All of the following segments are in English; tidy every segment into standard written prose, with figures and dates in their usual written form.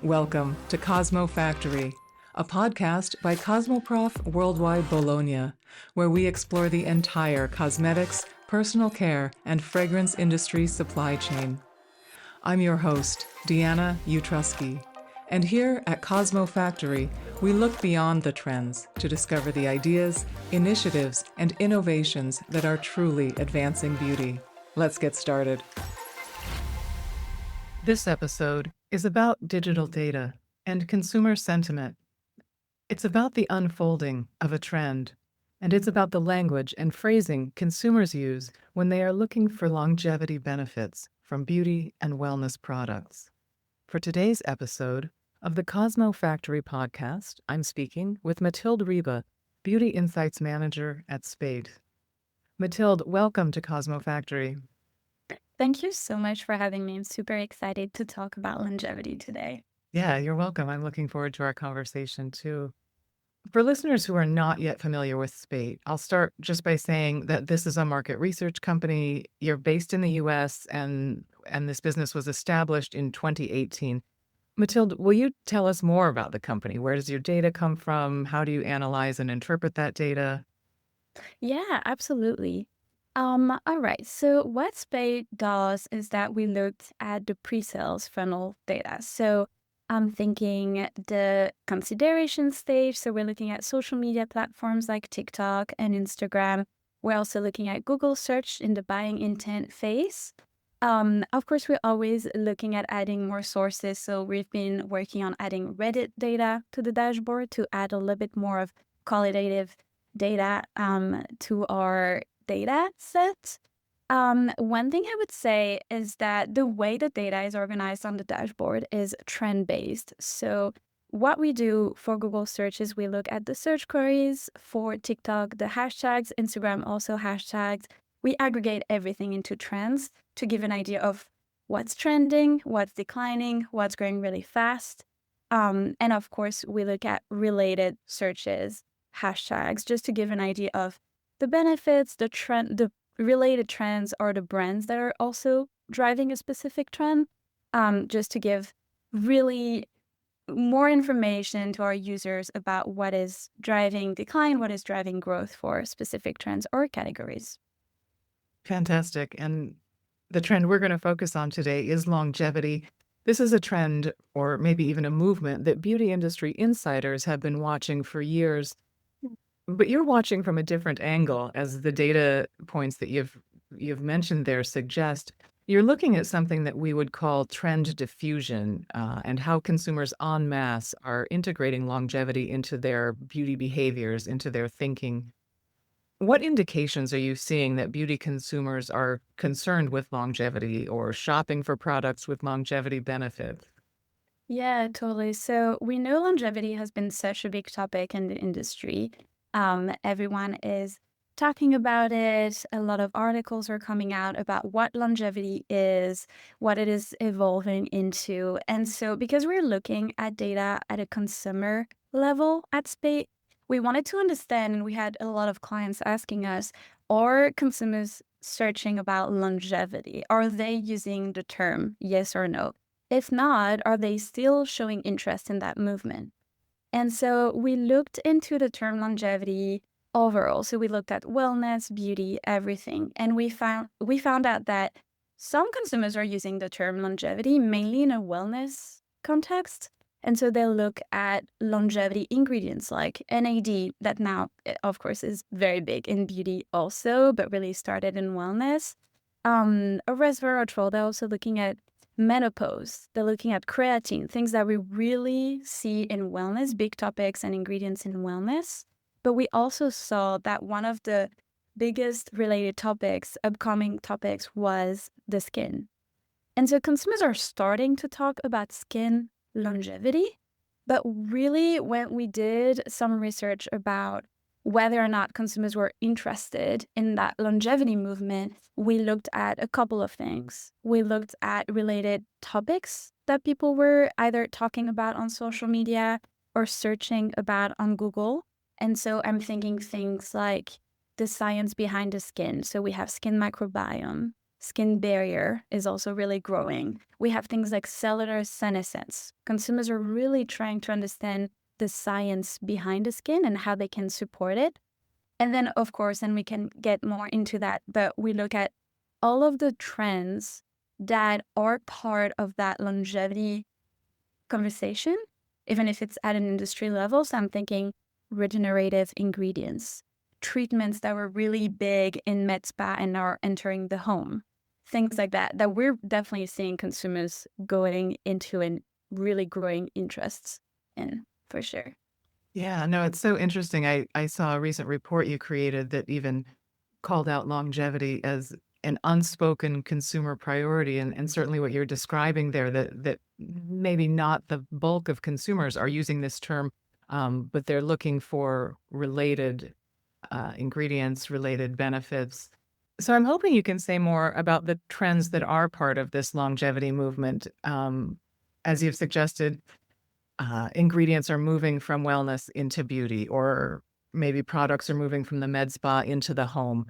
Welcome to CosmoFactory, a podcast by Cosmoprof Worldwide Bologna, where we explore the entire cosmetics, personal care, and fragrance industry supply chain. I'm your host, Deanna Utrusky, and here at CosmoFactory, we look beyond the trends to discover the ideas, initiatives, and innovations that are truly advancing beauty. Let's get started. This episode is about digital data and consumer sentiment. It's about the unfolding of a trend, and it's about the language and phrasing consumers use when they are looking for longevity benefits from beauty and wellness products. For today's episode of the CosmoFactory podcast, I'm speaking with Mathilde Riba, Beauty Insights Manager at SPATE. Mathilde, welcome to CosmoFactory. Thank you so much for having me. I'm super excited to talk about longevity today. Yeah, you're welcome. I'm looking forward to our conversation too. For listeners who are not yet familiar with SPATE, I'll start just by saying that this is a market research company. You're based in the US and this business was established in 2018. Mathilde, will you tell us more about the company? Where does your data come from? How do you analyze and interpret that data? Yeah, absolutely. All right. So what SPATE does is that we looked at the pre-sales funnel data. So I'm thinking the consideration stage. So we're looking at social media platforms like TikTok and Instagram. We're also looking at Google search in the buying intent phase. Of course, we're always looking at adding more sources. So we've been working on adding Reddit data to the dashboard to add a little bit more of qualitative data to our data set. One thing I would say is that the way the data is organized on the dashboard is trend-based. So what we do for Google search is we look at the search queries, for TikTok, the hashtags, Instagram also hashtags. We aggregate everything into trends to give an idea of what's trending, what's declining, what's growing really fast. And of course, we look at related searches, hashtags, just to give an idea of the benefits, the trend, the related trends, or the brands that are also driving a specific trend, just to give really more information to our users about what is driving decline, what is driving growth for specific trends or categories. Fantastic. And the trend we're going to focus on today is longevity. This is a trend, or maybe even a movement, that beauty industry insiders have been watching for years. But you're watching from a different angle, as the data points that you've mentioned there suggest. You're looking at something that we would call trend diffusion, and how consumers en masse are integrating longevity into their beauty behaviors, into their thinking. What indications are you seeing that beauty consumers are concerned with longevity or shopping for products with longevity benefits? Yeah, totally. So we know longevity has been such a big topic in the industry. Everyone is talking about it. A lot of articles are coming out about what longevity is, what it is evolving into. And so, because we're looking at data at a consumer level at SPATE, we wanted to understand, and we had a lot of clients asking us, are consumers searching about longevity? Are they using the term yes or no? If not, are they still showing interest in that movement? And so we looked into the term longevity overall. So we looked at wellness, beauty, everything. And we found out that some consumers are using the term longevity mainly in a wellness context. And so they'll look at longevity ingredients like NAD, that now, of course, is very big in beauty also, but really started in wellness. A resveratrol, they're also looking at menopause. They're looking at creatine, things that we really see in wellness, big topics and ingredients in wellness. But we also saw that one of the biggest related topics, upcoming topics, was the skin. And so consumers are starting to talk about skin longevity. But really, when we did some research about whether or not consumers were interested in that longevity movement, we looked at a couple of things. We looked at related topics that people were either talking about on social media or searching about on Google. And so I'm thinking things like the science behind the skin. So we have skin microbiome, skin barrier is also really growing. We have things like cellular senescence. Consumers are really trying to understand the science behind the skin and how they can support it. And then, of course, and we can get more into that, but we look at all of the trends that are part of that longevity conversation, even if it's at an industry level. So I'm thinking regenerative ingredients, treatments that were really big in med spa and are entering the home, things like that, that we're definitely seeing consumers going into and really growing interests in, for sure. Yeah, no, it's so interesting. I saw a recent report you created that even called out longevity as an unspoken consumer priority, and certainly what you're describing there, that maybe not the bulk of consumers are using this term, but they're looking for related ingredients, related benefits. So I'm hoping you can say more about the trends that are part of this longevity movement. As you've suggested, ingredients are moving from wellness into beauty, or maybe products are moving from the med spa into the home.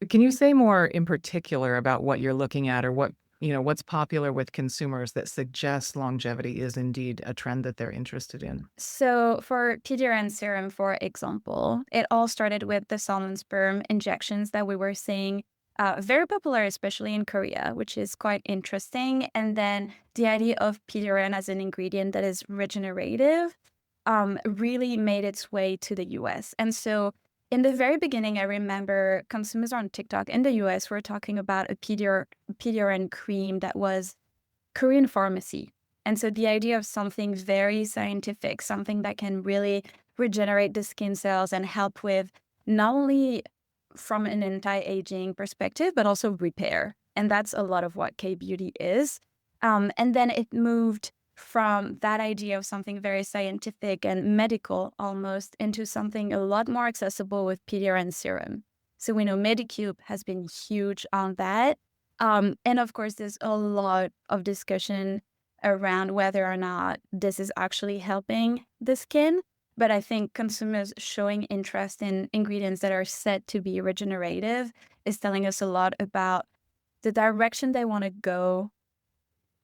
Can you say more in particular about what you're looking at, or what's popular with consumers that suggests longevity is indeed a trend that they're interested in? So for PDRN serum, for example, it all started with the salmon sperm injections that we were seeing very popular, especially in Korea, which is quite interesting. And then the idea of PDRN as an ingredient that is regenerative really made its way to the US. And so in the very beginning, I remember consumers on TikTok in the US were talking about a PDRN cream that was Korean pharmacy. And so the idea of something very scientific, something that can really regenerate the skin cells and help with not only from an anti-aging perspective, but also repair. And that's a lot of what K-beauty is. And then it moved from that idea of something very scientific and medical almost into something a lot more accessible with PDRN serum. So we know Medicube has been huge on that. And of course, there's a lot of discussion around whether or not this is actually helping the skin. But I think consumers showing interest in ingredients that are said to be regenerative is telling us a lot about the direction they want to go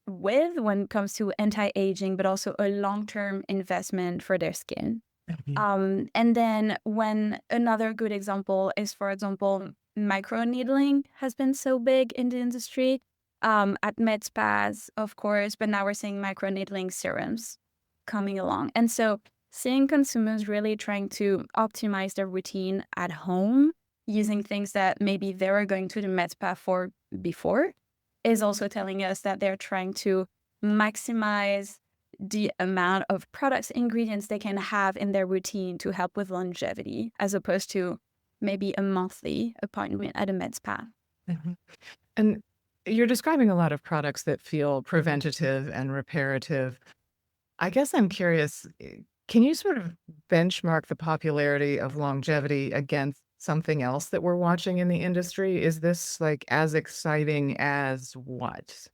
with when it comes to anti-aging, but also a long-term investment for their skin. Mhm. And then when another good example is, for example, microneedling has been so big in the industry at med spas, of course, but now we're seeing microneedling serums coming along. And so seeing consumers really trying to optimize their routine at home using things that maybe they were going to the med spa for before is also telling us that they're trying to maximize the amount of products, ingredients they can have in their routine to help with longevity, as opposed to maybe a monthly appointment at a med spa. Mhm. And you're describing a lot of products that feel preventative and reparative. I guess I'm curious, can you sort of benchmark the popularity of longevity against something else that we're watching in the industry? Is this like as exciting as what?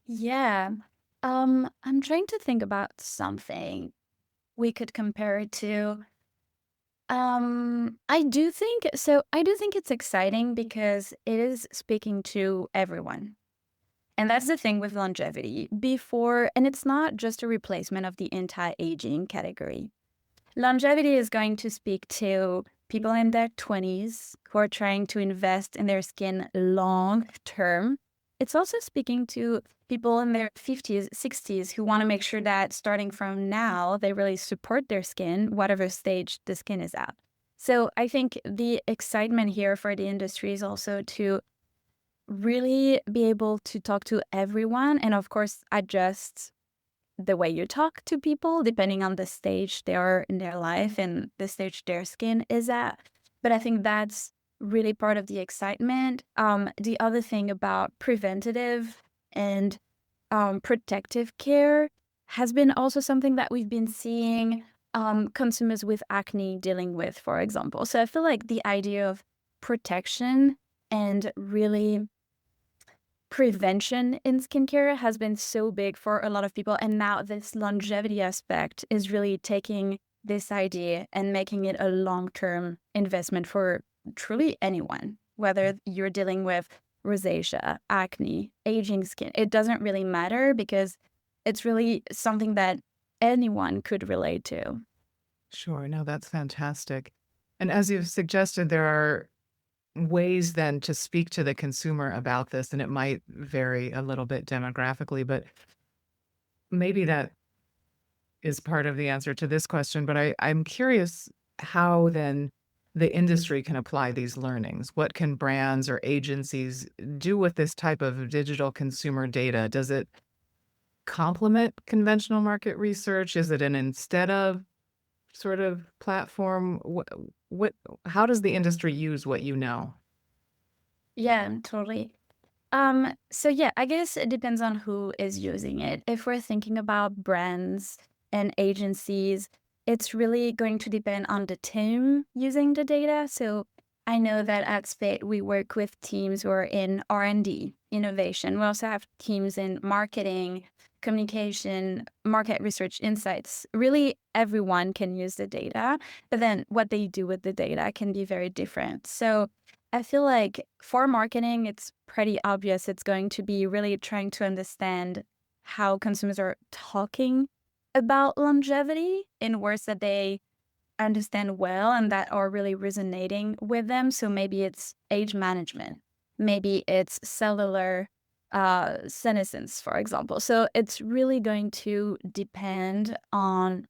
Yeah. I'm trying to think about something we could compare it to. I do think it's exciting because it is speaking to everyone. And that's the thing with longevity. And it's not just a replacement of the anti-aging category. Longevity is going to speak to people in their 20s who are trying to invest in their skin long term. It's also speaking to people in their 50s, 60s who want to make sure that starting from now, they really support their skin, whatever stage the skin is at. So I think the excitement here for the industry is also to really be able to talk to everyone and, of course, adjust the way you talk to people depending on the stage they are in their life and the stage their skin is at. But I think that's really part of the excitement. The other thing about preventative and protective care has been also something that we've been seeing consumers with acne dealing with, for example. So I feel like the idea of protection and really prevention in skincare has been so big for a lot of people. And now this longevity aspect is really taking this idea and making it a long-term investment for truly anyone, whether you're dealing with rosacea, acne, aging skin. It doesn't really matter because it's really something that anyone could relate to. Sure. No, that's fantastic. And as you've suggested, there are ways then to speak to the consumer about this, and it might vary a little bit demographically, but maybe that is part of the answer to this question. But I'm curious how then the industry can apply these learnings. What can brands or agencies do with this type of digital consumer data? Does it complement conventional market research? Is it an instead of sort of platform? What how does the industry use what you know? Yeah, totally. So yeah, I guess it depends on who is using it. If we're thinking about brands and agencies, it's really going to depend on the team using the data. So I know that at SPATE, we work with teams who are in R&D, innovation. We also have teams in marketing, communication, market research, insights. Really, everyone can use the data, but then what they do with the data can be very different. So I feel like for marketing, it's pretty obvious it's going to be really trying to understand how consumers are talking about longevity in words that they understand well and that are really resonating with them. So maybe it's age management, maybe it's cellular senescence, for example. So it's really going to depend on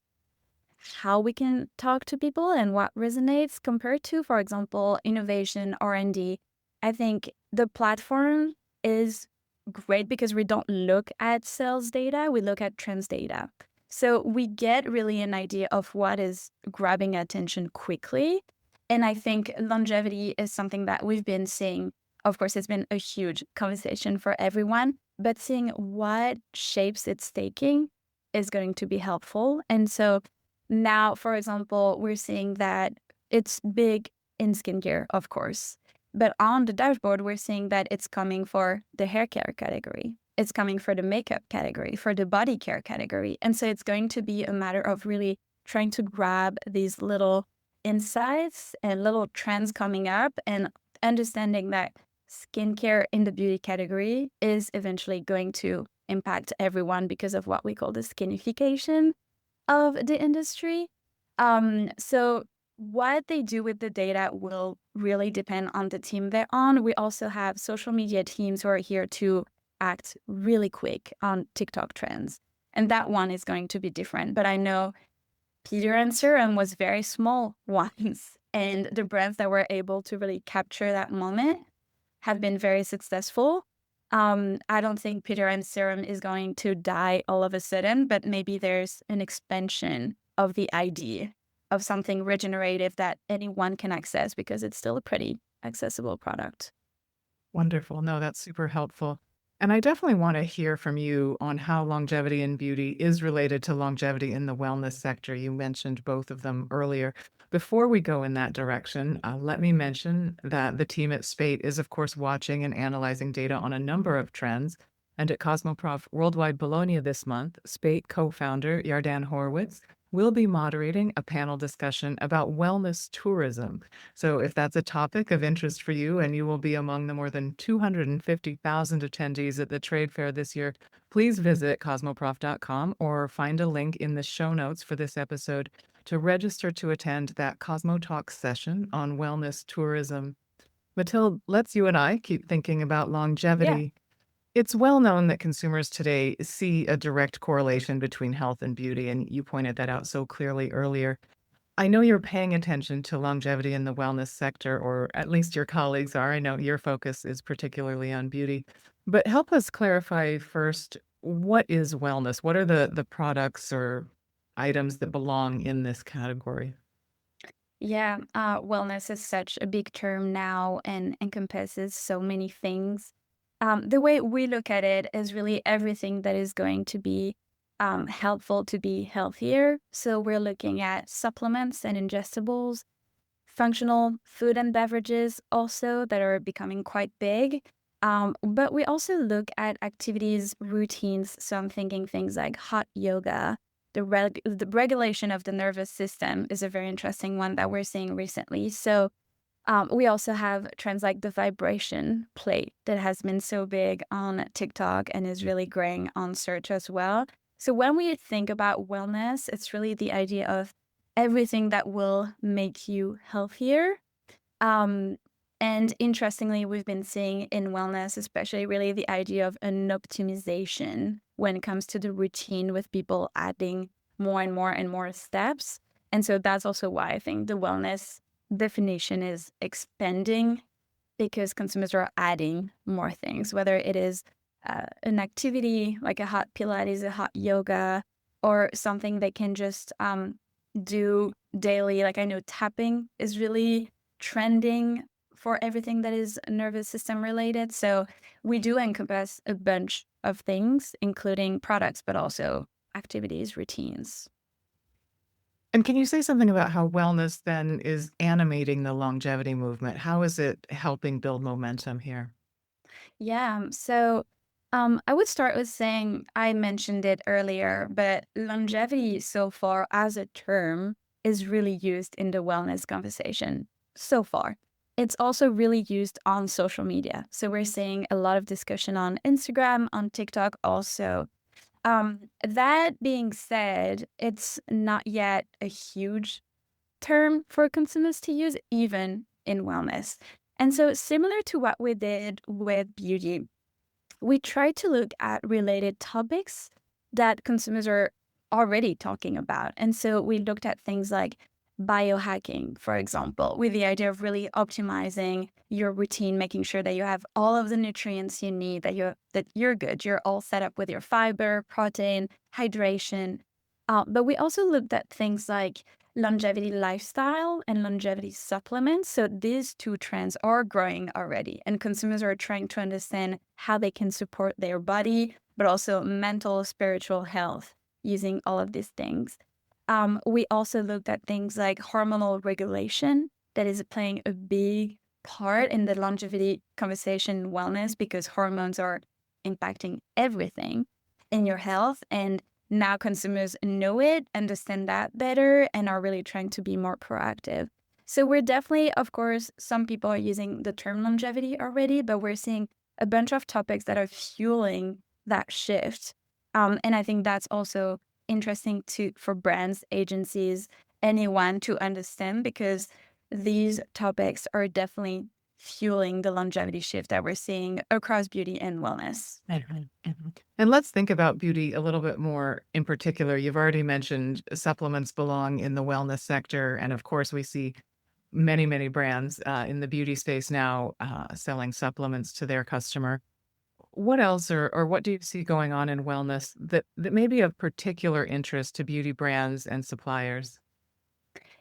how we can talk to people and what resonates compared to, for example, innovation, R&D. I think the platform is great because we don't look at sales data, we look at trends data. So we get really an idea of what is grabbing attention quickly. And I think longevity is something that we've been seeing. Of course, it's been a huge conversation for everyone, but seeing what shapes it's taking is going to be helpful. And so now, for example, we're seeing that it's big in skincare, of course, but on the dashboard, we're seeing that it's coming for the hair care category. It's coming for the makeup category, for the body care category. And so it's going to be a matter of really trying to grab these little insights and little trends coming up and understanding that skincare in the beauty category is eventually going to impact everyone because of what we call the skinification of the industry. So what they do with the data will really depend on the team they're on. We also have social media teams who are here to act really quick on TikTok trends. And that one is going to be different. But I know Peter and Serum was very small once. And the brands that were able to really capture that moment have been very successful. I don't think Peter and Serum is going to die all of a sudden, but maybe there's an expansion of the idea of something regenerative that anyone can access because it's still a pretty accessible product. Wonderful. No, that's super helpful. And I definitely want to hear from you on how longevity in beauty is related to longevity in the wellness sector. You mentioned both of them earlier. Before we go in that direction, let me mention that the team at SPATE is, of course, watching and analyzing data on a number of trends. And at Cosmoprof Worldwide Bologna this month, SPATE co founder Yardan Horowitz will be moderating a panel discussion about wellness tourism. So if that's a topic of interest for you and you will be among the more than 250,000 attendees at the trade fair this year, please visit cosmoprof.com or find a link in the show notes for this episode to register to attend that Cosmo Talk session on wellness tourism. Mathilde, let's you and I keep thinking about Yeah. longevity. It's well known that consumers today see a direct correlation between health and beauty, and you pointed that out so clearly earlier. I know you're paying attention to longevity in the wellness sector, or at least your colleagues are. I know your focus is particularly on beauty. But help us clarify first, what is wellness? What are the products or items that belong in this category? Yeah, wellness is such a big term now and encompasses so many things. The way we look at it is really everything that is going to be helpful to be healthier. So we're looking at supplements and ingestibles, functional food and beverages also that are becoming quite big. But we also look at activities, routines. So I'm thinking things like hot yoga. The regulation of the nervous system is a very interesting one that we're seeing recently. So We also have trends like the vibration plate that has been so big on TikTok and is really growing on search as well. So when we think about wellness, it's really the idea of everything that will make you healthier. Um, and interestingly, we've been seeing in wellness, especially really the idea of an optimization when it comes to the routine, with people adding more and more and more steps. And so that's also why I think the wellness definition is expanding, because consumers are adding more things, whether it is an activity like a hot Pilates, a hot yoga, or something they can just do daily. Like I know tapping is really trending for everything that is nervous system related. So we do encompass a bunch of things, including products, but also activities, routines. And can you say something about how wellness then is animating the longevity movement? How is it helping build momentum here? Yeah. I would start with saying I mentioned it earlier, but longevity so far as a term is really used in the wellness conversation so far. It's also really used on social media. So we're seeing a lot of discussion on Instagram, on TikTok also. That being said, it's not yet a huge term for consumers to use, even in wellness. And so, similar to what we did with beauty, we try to look at related topics that consumers are already talking about. And so we looked at things like biohacking, for example, with the idea of really optimizing your routine, making sure that you have all of the nutrients you need, that you're good, you're all set up with your fiber, protein, hydration. But we also looked at things like longevity lifestyle and longevity supplements. So these two trends are growing already, and consumers are trying to understand how they can support their body, but also mental, spiritual health using all of these things. We also looked at things like hormonal regulation that is playing a big part in the longevity conversation in wellness, because hormones are impacting everything in your health. And now consumers know it, understand that better, and are really trying to be more proactive. So we're definitely, of course, some people are using the term longevity already, but we're seeing a bunch of topics that are fueling that shift. And I think that's also interesting to for brands, agencies, anyone to understand, because these topics are definitely fueling the longevity shift that we're seeing across beauty and wellness. Mhm, mhm. And let's think about beauty a little bit more in particular. You've already mentioned supplements belong in the wellness sector. And of course, we see many, many brands in the beauty space now selling supplements to their customer. What else or what do you see going on in wellness that may be of particular interest to beauty brands and suppliers?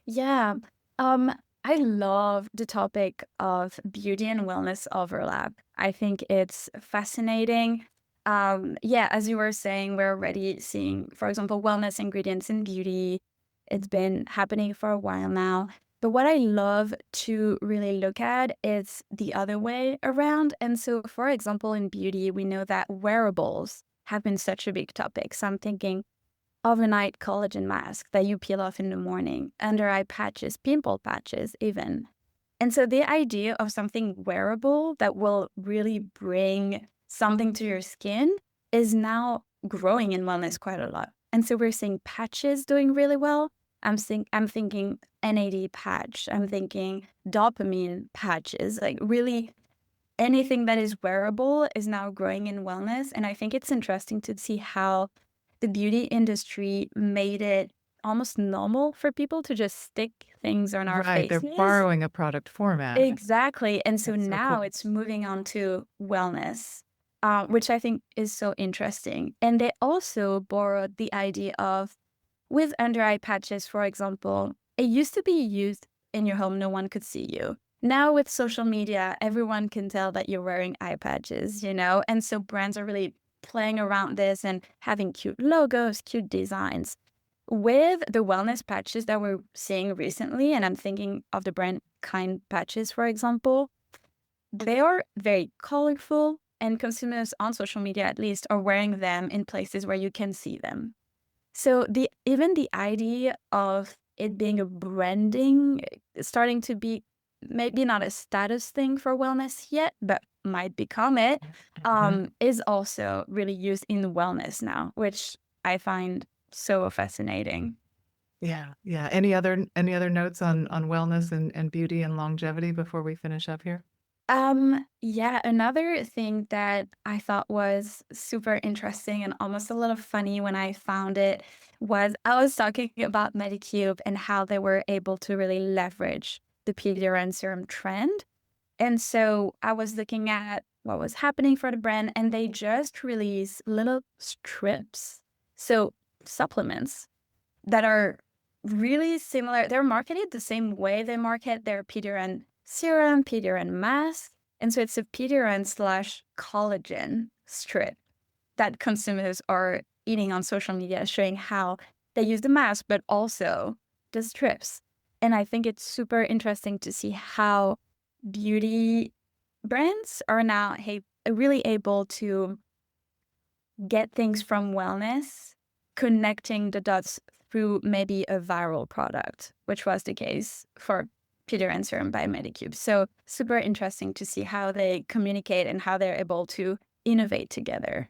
Yeah. Um, I love the topic of beauty and wellness overlap. I think it's fascinating. Yeah, as you were saying, we're already seeing, for example, wellness ingredients in beauty. It's been happening for a while now. But what I love to really look at is the other way around. And so, for example, in beauty, we know that wearables have been such a big topic. So I'm thinking overnight collagen mask that you peel off in the morning, under eye patches, pimple patches, even. And so the idea of something wearable that will really bring something to your skin is now growing in wellness quite a lot. And so we're seeing patches doing really well. I'm thinking NAD patch. I'm thinking dopamine patches. Like really anything that is wearable is now growing in wellness. And I think it's interesting to see how the beauty industry made it almost normal for people to just stick things on our Right. They're faces. borrowing a product format. Exactly. And so That's so cool. now it's moving on to wellness, which I think is so interesting. And they also borrowed the idea of, with under eye patches, for example, it used to be used in your home, no one could see you. Now with social media, everyone can tell that you're wearing eye patches, you know? And so brands are really playing around this and having cute logos, cute designs. With the wellness patches that we're seeing recently, and I'm thinking of the brand Kind patches, for example, they are very colorful, and consumers on social media at least are wearing them in places where you can see them. So the idea of it being a branding starting to be maybe not a status thing for wellness yet, but might become it, Mhm. is also really used in wellness now, which I find so fascinating. Yeah, yeah. Any other notes on wellness and beauty and longevity before we finish up here? Yeah, another thing that I thought was super interesting and almost a little funny when I found it was I was talking about Medicube and how they were able to really leverage the PDRN serum trend. And so I was looking at what was happening for the brand, and they just released little strips. So supplements that are really similar. They're marketed the same way they market their PDRN serum, PDRN mask. And so it's a PDRN slash collagen strip that consumers are eating on social media, showing how they use the mask, but also the strips. And I think it's super interesting to see how beauty brands are now really able to get things from wellness, connecting the dots through maybe a viral product, which was the case for Peter and Serum by Medicube. So super interesting to see how they communicate and how they're able to innovate together.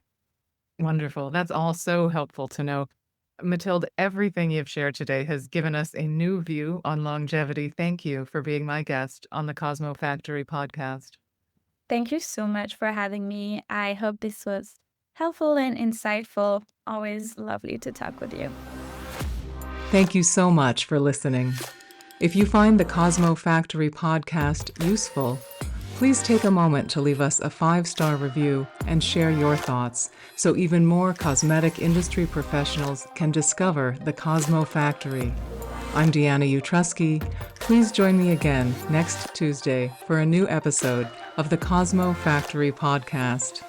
Wonderful. That's all so helpful to know. Mathilde, everything you've shared today has given us a new view on longevity. Thank you for being my guest on the Cosmo Factory podcast. Thank you so much for having me. I hope this was helpful and insightful. Always lovely to talk with you. Thank you so much for listening. If you find the Cosmo Factory podcast useful, please take a moment to leave us a 5-star review and share your thoughts so even more cosmetic industry professionals can discover the Cosmo Factory. I'm Deanna Utrusky. Please join me again next Tuesday for a new episode of the Cosmo Factory podcast.